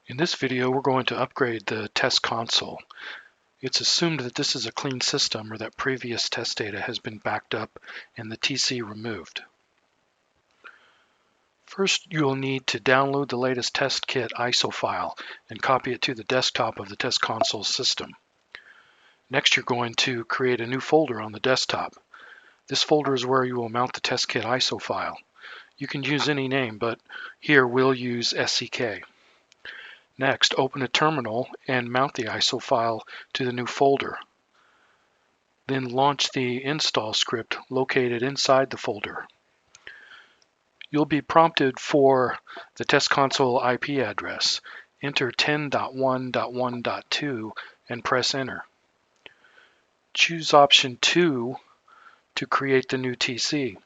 In this video, we're going to upgrade the test console. It's assumed that this is a clean system or that previous test data has been backed up and the TC removed. First, you'll need to download the latest test kit ISO file and copy it to the desktop of the test console system. Next, you're going to create a new folder on the desktop. This folder is where you will mount the test kit ISO file. You can use any name, but here we'll use SCK. Next, open a terminal and mount the ISO file to the new folder. Then launch the install script located inside the folder. You'll be prompted for the test console IP address. Enter 10.1.1.2 and press enter. Choose option 2 to create the new TC.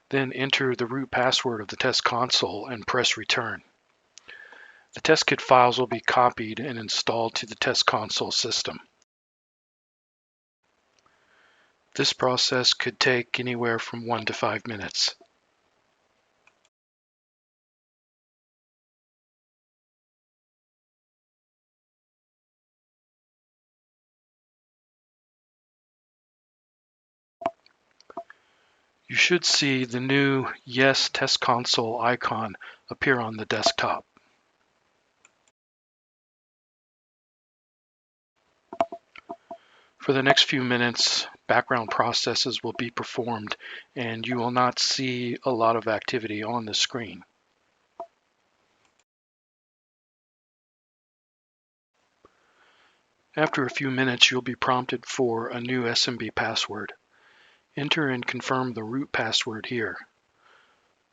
Then enter the root password of the test console and press return. The test kit files will be copied and installed to the test console system. This process could take anywhere from 1 to 5 minutes. You should see the new Yes Test Console icon appear on the desktop. For the next few minutes, background processes will be performed and you will not see a lot of activity on the screen. After a few minutes, you'll be prompted for a new SMB password. Enter and confirm the root password here.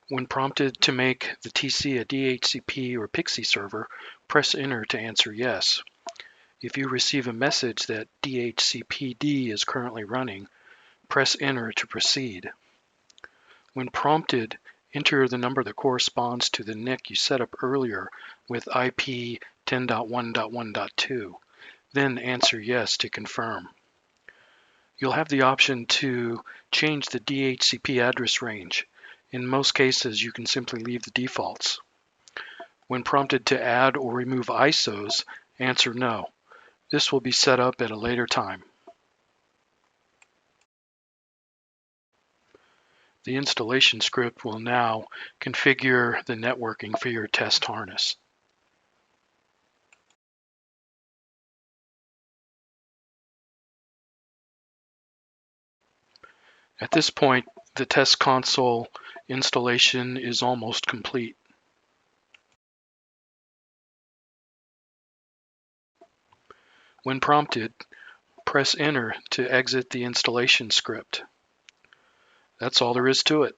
When prompted to make the TC a DHCP or PXE server, press enter to answer yes. If you receive a message that DHCPD is currently running, press enter to proceed. When prompted, enter the number that corresponds to the NIC you set up earlier with IP 10.1.1.2. Then answer yes to confirm. You'll have the option to change the DHCP address range. In most cases, you can simply leave the defaults. When prompted to add or remove ISOs, answer no. This will be set up at a later time. The installation script will now configure the networking for your test harness. At this point, the test console installation is almost complete. When prompted, press enter to exit the installation script. That's all there is to it.